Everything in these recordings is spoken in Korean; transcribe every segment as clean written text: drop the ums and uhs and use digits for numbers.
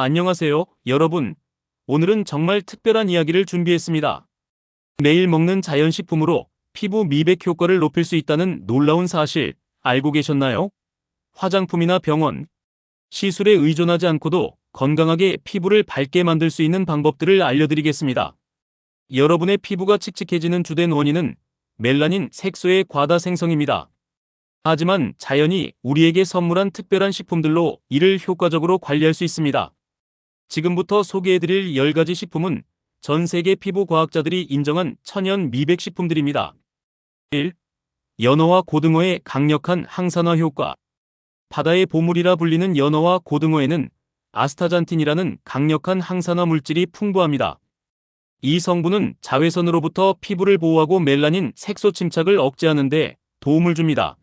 안녕하세요, 여러분. 오늘은 정말 특별한 이야기를 준비했습니다. 매일 먹는 자연식품으로 피부 미백 효과를 높일 수 있다는 놀라운 사실 알고 계셨나요? 화장품이나 병원, 시술에 의존하지 않고도 건강하게 피부를 밝게 만들 수 있는 방법들을 알려드리겠습니다. 여러분의 피부가 칙칙해지는 주된 원인은 멜라닌 색소의 과다 생성입니다. 하지만 자연이 우리에게 선물한 특별한 식품들로 이를 효과적으로 관리할 수 있습니다. 지금부터 소개해드릴 10가지 식품은 전 세계 피부 과학자들이 인정한 천연 미백 식품들입니다. 1. 연어와 고등어의 강력한 항산화 효과. 바다의 보물이라 불리는 연어와 고등어에는 아스타잔틴이라는 강력한 항산화 물질이 풍부합니다. 이 성분은 자외선으로부터 피부를 보호하고 멜라닌 색소 침착을 억제하는 데 도움을 줍니다.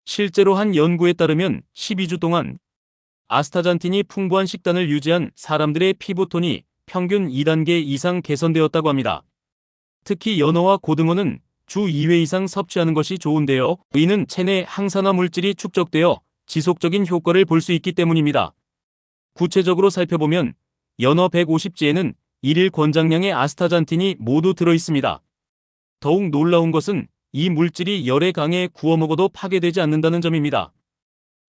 실제로 한 연구에 따르면 12주 동안 아스타잔틴이 풍부한 식단을 유지한 사람들의 피부톤이 평균 2단계 이상 개선되었다고 합니다. 특히 연어와 고등어는 주 2회 이상 섭취하는 것이 좋은데요. 이는 체내 항산화 물질이 축적되어 지속적인 효과를 볼 수 있기 때문입니다. 구체적으로 살펴보면 연어 150지에는 1일 권장량의 아스타잔틴이 모두 들어있습니다. 더욱 놀라운 것은 이 물질이 열에 강해 구워 먹어도 파괴되지 않는다는 점입니다.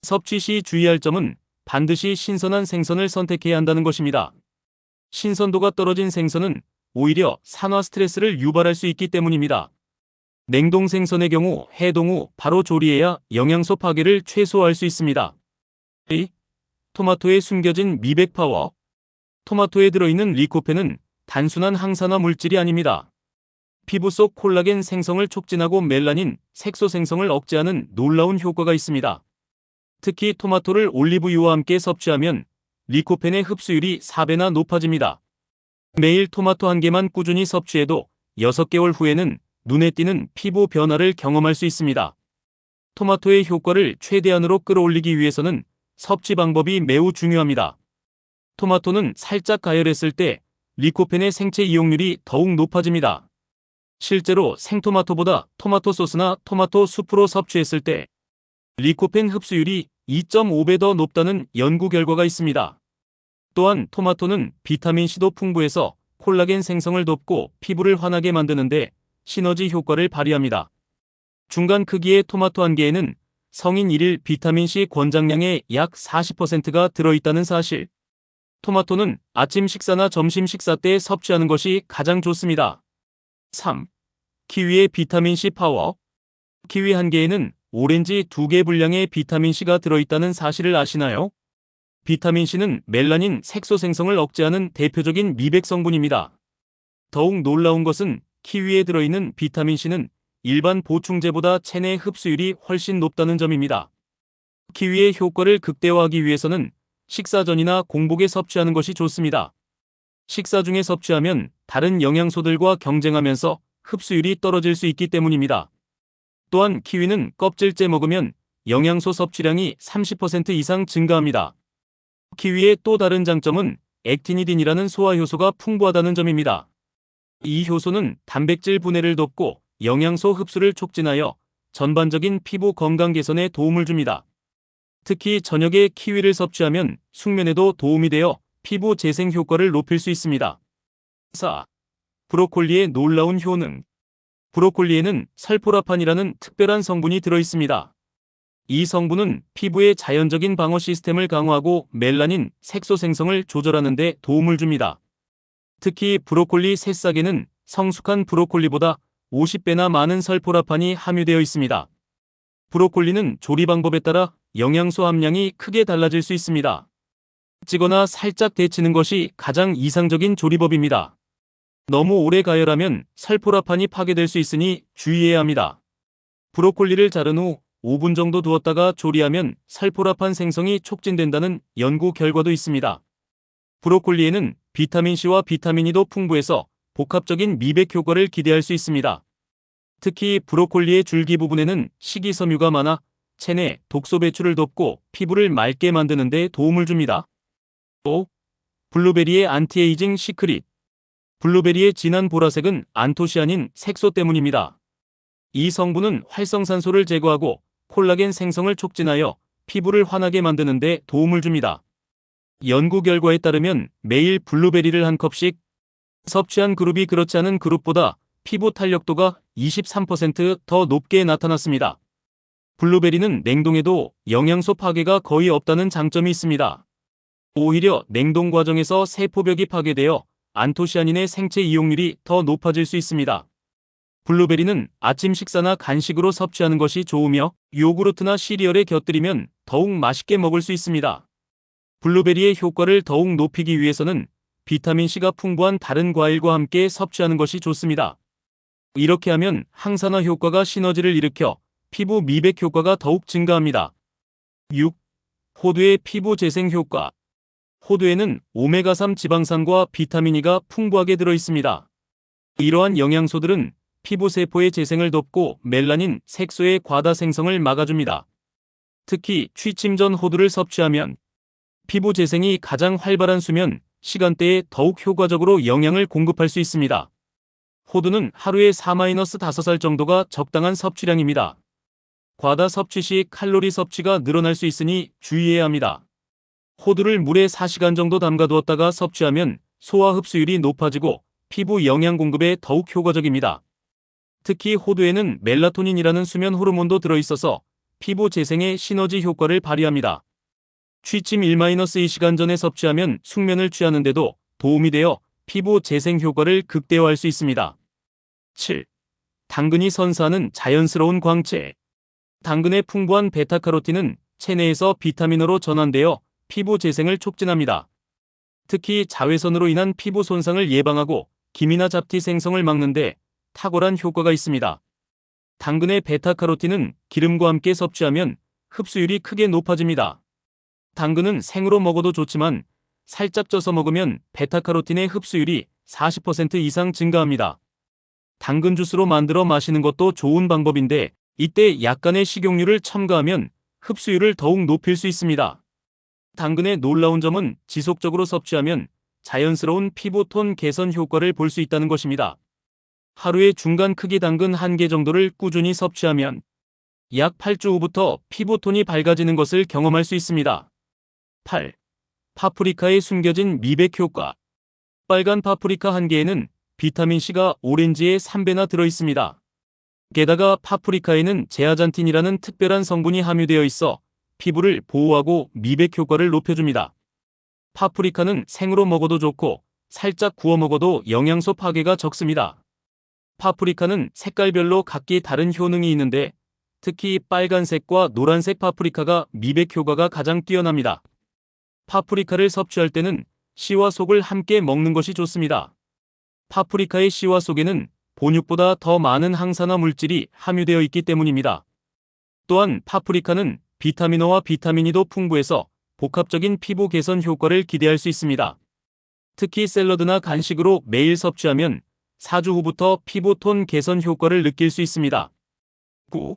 섭취 시 주의할 점은 반드시 신선한 생선을 선택해야 한다는 것입니다. 신선도가 떨어진 생선은 오히려 산화 스트레스를 유발할 수 있기 때문입니다. 냉동 생선의 경우 해동 후 바로 조리해야 영양소 파괴를 최소화할 수 있습니다. 2. 토마토에 숨겨진 미백 파워. 토마토에 들어있는 리코펜은 단순한 항산화 물질이 아닙니다. 피부 속 콜라겐 생성을 촉진하고 멜라닌, 색소 생성을 억제하는 놀라운 효과가 있습니다. 특히 토마토를 올리브유와 함께 섭취하면 리코펜의 흡수율이 4배나 높아집니다. 매일 토마토 한 개만 꾸준히 섭취해도 6개월 후에는 눈에 띄는 피부 변화를 경험할 수 있습니다. 토마토의 효과를 최대한으로 끌어올리기 위해서는 섭취 방법이 매우 중요합니다. 토마토는 살짝 가열했을 때 리코펜의 생체 이용률이 더욱 높아집니다. 실제로 생토마토보다 토마토 소스나 토마토 수프로 섭취했을 때 리코펜 흡수율이 2.5배 더 높다는 연구 결과가 있습니다. 또한 토마토는 비타민C도 풍부해서 콜라겐 생성을 돕고 피부를 환하게 만드는데 시너지 효과를 발휘합니다. 중간 크기의 토마토 한 개에는 성인 1일 비타민C 권장량의 약 40%가 들어있다는 사실. 토마토는 아침 식사나 점심 식사 때 섭취하는 것이 가장 좋습니다. 3. 키위의 비타민C 파워. 키위 한 개에는 오렌지 2개 분량의 비타민C가 들어있다는 사실을 아시나요? 비타민C는 멜라닌 색소 생성을 억제하는 대표적인 미백 성분입니다. 더욱 놀라운 것은 키위에 들어있는 비타민C는 일반 보충제보다 체내 흡수율이 훨씬 높다는 점입니다. 키위의 효과를 극대화하기 위해서는 식사 전이나 공복에 섭취하는 것이 좋습니다. 식사 중에 섭취하면 다른 영양소들과 경쟁하면서 흡수율이 떨어질 수 있기 때문입니다. 또한 키위는 껍질째 먹으면 영양소 섭취량이 30% 이상 증가합니다. 키위의 또 다른 장점은 액티니딘이라는 소화효소가 풍부하다는 점입니다. 이 효소는 단백질 분해를 돕고 영양소 흡수를 촉진하여 전반적인 피부 건강 개선에 도움을 줍니다. 특히 저녁에 키위를 섭취하면 숙면에도 도움이 되어 피부 재생 효과를 높일 수 있습니다. 4. 브로콜리의 놀라운 효능. 브로콜리에는 설포라판이라는 특별한 성분이 들어있습니다. 이 성분은 피부의 자연적인 방어 시스템을 강화하고 멜라닌, 색소 생성을 조절하는 데 도움을 줍니다. 특히 브로콜리 새싹에는 성숙한 브로콜리보다 50배나 많은 설포라판이 함유되어 있습니다. 브로콜리는 조리 방법에 따라 영양소 함량이 크게 달라질 수 있습니다. 찌거나 살짝 데치는 것이 가장 이상적인 조리법입니다. 너무 오래 가열하면 설포라판이 파괴될 수 있으니 주의해야 합니다. 브로콜리를 자른 후 5분 정도 두었다가 조리하면 설포라판 생성이 촉진된다는 연구 결과도 있습니다. 브로콜리에는 비타민C와 비타민E도 풍부해서 복합적인 미백 효과를 기대할 수 있습니다. 특히 브로콜리의 줄기 부분에는 식이섬유가 많아 체내 독소 배출을 돕고 피부를 맑게 만드는 데 도움을 줍니다. 5. 블루베리의 안티에이징 시크릿. 블루베리의 진한 보라색은 안토시아닌 색소 때문입니다. 이 성분은 활성산소를 제거하고 콜라겐 생성을 촉진하여 피부를 환하게 만드는 데 도움을 줍니다. 연구 결과에 따르면 매일 블루베리를 한 컵씩 섭취한 그룹이 그렇지 않은 그룹보다 피부 탄력도가 23% 더 높게 나타났습니다. 블루베리는 냉동에도 영양소 파괴가 거의 없다는 장점이 있습니다. 오히려 냉동 과정에서 세포벽이 파괴되어 안토시아닌의 생체 이용률이 더 높아질 수 있습니다. 블루베리는 아침 식사나 간식으로 섭취하는 것이 좋으며 요구르트나 시리얼에 곁들이면 더욱 맛있게 먹을 수 있습니다. 블루베리의 효과를 더욱 높이기 위해서는 비타민C가 풍부한 다른 과일과 함께 섭취하는 것이 좋습니다. 이렇게 하면 항산화 효과가 시너지를 일으켜 피부 미백 효과가 더욱 증가합니다. 6. 호두의 피부 재생 효과. 호두에는 오메가3 지방산과 비타민E가 풍부하게 들어있습니다. 이러한 영양소들은 피부 세포의 재생을 돕고 멜라닌, 색소의 과다 생성을 막아줍니다. 특히 취침 전 호두를 섭취하면 피부 재생이 가장 활발한 수면, 시간대에 더욱 효과적으로 영양을 공급할 수 있습니다. 호두는 하루에 4-5살 정도가 적당한 섭취량입니다. 과다 섭취 시 칼로리 섭취가 늘어날 수 있으니 주의해야 합니다. 호두를 물에 4시간 정도 담가두었다가 섭취하면 소화 흡수율이 높아지고 피부 영양 공급에 더욱 효과적입니다. 특히 호두에는 멜라토닌이라는 수면 호르몬도 들어있어서 피부 재생에 시너지 효과를 발휘합니다. 취침 1-2시간 전에 섭취하면 숙면을 취하는데도 도움이 되어 피부 재생 효과를 극대화할 수 있습니다. 7. 당근이 선사하는 자연스러운 광채. 당근의 풍부한 베타카로틴은 체내에서 비타민으로 전환되어 피부 재생을 촉진합니다. 특히 자외선으로 인한 피부 손상을 예방하고 기미나 잡티 생성을 막는 데 탁월한 효과가 있습니다. 당근의 베타카로틴은 기름과 함께 섭취하면 흡수율이 크게 높아집니다. 당근은 생으로 먹어도 좋지만 살짝 쪄서 먹으면 베타카로틴의 흡수율이 40% 이상 증가합니다. 당근 주스로 만들어 마시는 것도 좋은 방법인데 이때 약간의 식용유를 첨가하면 흡수율을 더욱 높일 수 있습니다. 당근의 놀라운 점은 지속적으로 섭취하면 자연스러운 피부톤 개선 효과를 볼 수 있다는 것입니다. 하루에 중간 크기 당근 1개 정도를 꾸준히 섭취하면 약 8주 후부터 피부톤이 밝아지는 것을 경험할 수 있습니다. 8. 파프리카에 숨겨진 미백 효과. 빨간 파프리카 1개에는 비타민C가 오렌지의 3배나 들어있습니다. 게다가 파프리카에는 제아잔틴이라는 특별한 성분이 함유되어 있어 피부를 보호하고 미백 효과를 높여줍니다. 파프리카는 생으로 먹어도 좋고 살짝 구워 먹어도 영양소 파괴가 적습니다. 파프리카는 색깔별로 각기 다른 효능이 있는데 특히 빨간색과 노란색 파프리카가 미백 효과가 가장 뛰어납니다. 파프리카를 섭취할 때는 씨와 속을 함께 먹는 것이 좋습니다. 파프리카의 씨와 속에는 본육보다 더 많은 항산화 물질이 함유되어 있기 때문입니다. 또한 파프리카는 비타민O와 비타민E도 풍부해서 복합적인 피부 개선 효과를 기대할 수 있습니다. 특히 샐러드나 간식으로 매일 섭취하면 4주 후부터 피부톤 개선 효과를 느낄 수 있습니다. 9.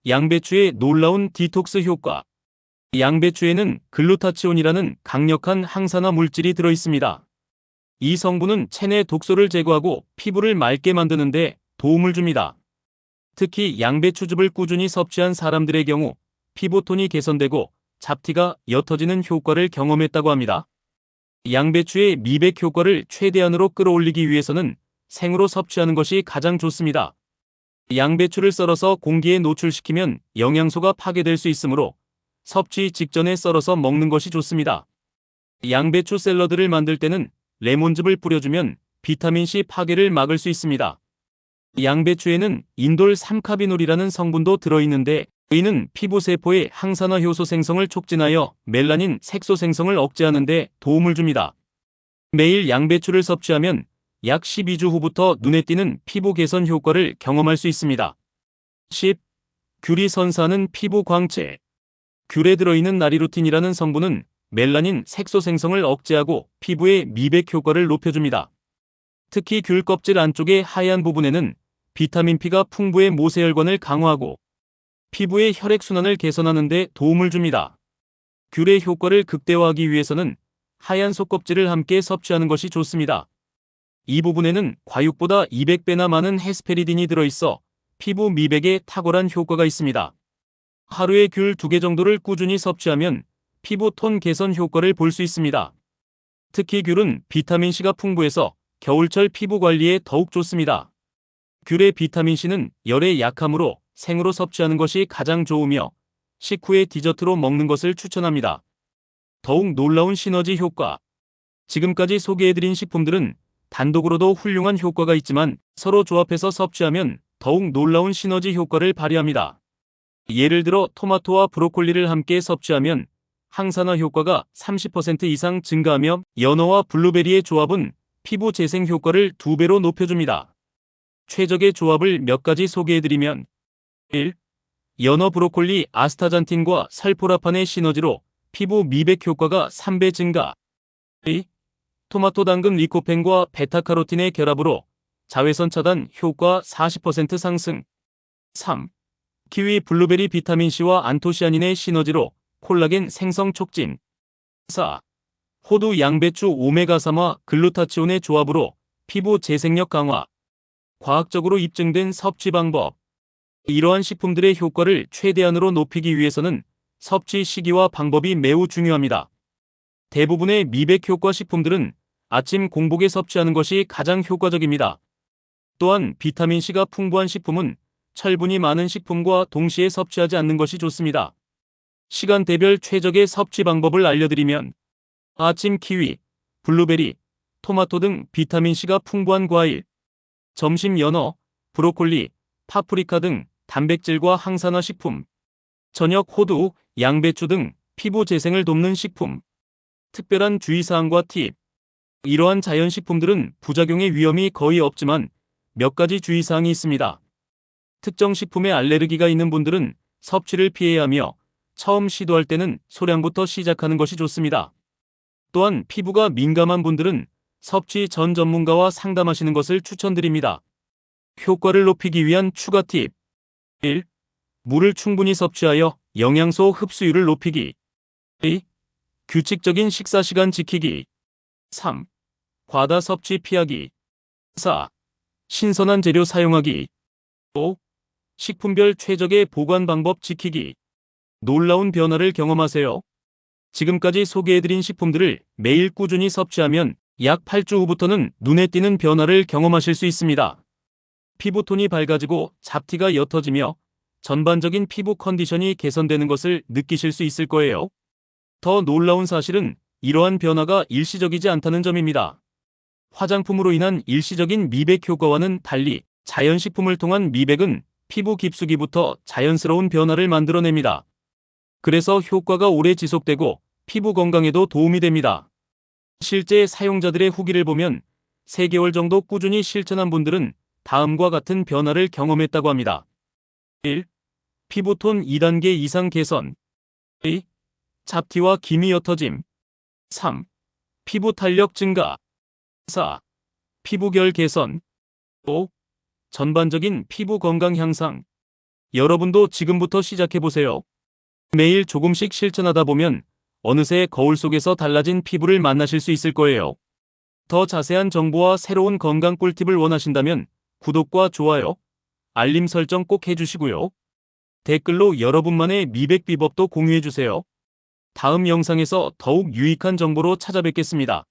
양배추의 놀라운 디톡스 효과. 양배추에는 글루타치온이라는 강력한 항산화 물질이 들어있습니다. 이 성분은 체내 독소를 제거하고 피부를 맑게 만드는 데 도움을 줍니다. 특히 양배추즙을 꾸준히 섭취한 사람들의 경우 피부톤이 개선되고 잡티가 옅어지는 효과를 경험했다고 합니다. 양배추의 미백 효과를 최대한으로 끌어올리기 위해서는 생으로 섭취하는 것이 가장 좋습니다. 양배추를 썰어서 공기에 노출시키면 영양소가 파괴될 수 있으므로 섭취 직전에 썰어서 먹는 것이 좋습니다. 양배추 샐러드를 만들 때는 레몬즙을 뿌려주면 비타민C 파괴를 막을 수 있습니다. 양배추에는 인돌 3카비놀이라는 성분도 들어있는데 이는 피부 세포의 항산화 효소 생성을 촉진하여 멜라닌 색소 생성을 억제하는 데 도움을 줍니다. 매일 양배추를 섭취하면 약 12주 후부터 눈에 띄는 피부 개선 효과를 경험할 수 있습니다. 10. 귤이 선사하는 피부 광채. 귤에 들어있는 나리루틴이라는 성분은 멜라닌 색소 생성을 억제하고 피부의 미백 효과를 높여줍니다. 특히 귤 껍질 안쪽의 하얀 부분에는 비타민P가 풍부해 모세혈관을 강화하고 피부의 혈액순환을 개선하는 데 도움을 줍니다. 귤의 효과를 극대화하기 위해서는 하얀 속껍질을 함께 섭취하는 것이 좋습니다. 이 부분에는 과육보다 200배나 많은 헤스페리딘이 들어있어 피부 미백에 탁월한 효과가 있습니다. 하루에 귤 2개 정도를 꾸준히 섭취하면 피부 톤 개선 효과를 볼 수 있습니다. 특히 귤은 비타민C가 풍부해서 겨울철 피부 관리에 더욱 좋습니다. 귤의 비타민C는 열에 약하므로 생으로 섭취하는 것이 가장 좋으며 식후에 디저트로 먹는 것을 추천합니다. 더욱 놀라운 시너지 효과. 지금까지 소개해드린 식품들은 단독으로도 훌륭한 효과가 있지만 서로 조합해서 섭취하면 더욱 놀라운 시너지 효과를 발휘합니다. 예를 들어 토마토와 브로콜리를 함께 섭취하면 항산화 효과가 30% 이상 증가하며 연어와 블루베리의 조합은 피부 재생 효과를 2배로 높여줍니다. 최적의 조합을 몇 가지 소개해드리면 1. 연어 브로콜리 아스타잔틴과 살포라판의 시너지로 피부 미백 효과가 3배 증가. 2. 토마토 당근 리코펜과 베타카로틴의 결합으로 자외선 차단 효과 40% 상승. 3. 키위 블루베리 비타민C와 안토시아닌의 시너지로 콜라겐 생성 촉진. 4. 호두 양배추 오메가3와 글루타치온의 조합으로 피부 재생력 강화. 과학적으로 입증된 섭취 방법. 이러한 식품들의 효과를 최대한으로 높이기 위해서는 섭취 시기와 방법이 매우 중요합니다. 대부분의 미백 효과 식품들은 아침 공복에 섭취하는 것이 가장 효과적입니다. 또한 비타민C가 풍부한 식품은 철분이 많은 식품과 동시에 섭취하지 않는 것이 좋습니다. 시간대별 최적의 섭취 방법을 알려드리면 아침 키위, 블루베리, 토마토 등 비타민C가 풍부한 과일, 점심 연어, 브로콜리, 파프리카 등 단백질과 항산화 식품, 저녁 호두, 양배추 등 피부 재생을 돕는 식품. 특별한 주의사항과 팁. 이러한 자연식품들은 부작용의 위험이 거의 없지만 몇 가지 주의사항이 있습니다. 특정 식품에 알레르기가 있는 분들은 섭취를 피해야 하며 처음 시도할 때는 소량부터 시작하는 것이 좋습니다. 또한 피부가 민감한 분들은 섭취 전 전문가와 상담하시는 것을 추천드립니다. 효과를 높이기 위한 추가 팁. 1. 물을 충분히 섭취하여 영양소 흡수율을 높이기. 2. 규칙적인 식사 시간 지키기. 3. 과다 섭취 피하기. 4. 신선한 재료 사용하기. 5. 식품별 최적의 보관 방법 지키기. 놀라운 변화를 경험하세요. 지금까지 소개해드린 식품들을 매일 꾸준히 섭취하면 약 8주 후부터는 눈에 띄는 변화를 경험하실 수 있습니다. 피부톤이 밝아지고 잡티가 옅어지며 전반적인 피부 컨디션이 개선되는 것을 느끼실 수 있을 거예요. 더 놀라운 사실은 이러한 변화가 일시적이지 않다는 점입니다. 화장품으로 인한 일시적인 미백 효과와는 달리 자연식품을 통한 미백은 피부 깊숙이부터 자연스러운 변화를 만들어냅니다. 그래서 효과가 오래 지속되고 피부 건강에도 도움이 됩니다. 실제 사용자들의 후기를 보면 3개월 정도 꾸준히 실천한 분들은 다음과 같은 변화를 경험했다고 합니다. 1. 피부톤 2단계 이상 개선. 2. 잡티와 기미 옅어짐. 3. 피부 탄력 증가. 4. 피부결 개선. 5. 전반적인 피부 건강 향상. 여러분도 지금부터 시작해보세요. 매일 조금씩 실천하다 보면 어느새 거울 속에서 달라진 피부를 만나실 수 있을 거예요. 더 자세한 정보와 새로운 건강 꿀팁을 원하신다면 구독과 좋아요, 알림 설정 꼭 해주시고요. 댓글로 여러분만의 미백 비법도 공유해주세요. 다음 영상에서 더욱 유익한 정보로 찾아뵙겠습니다.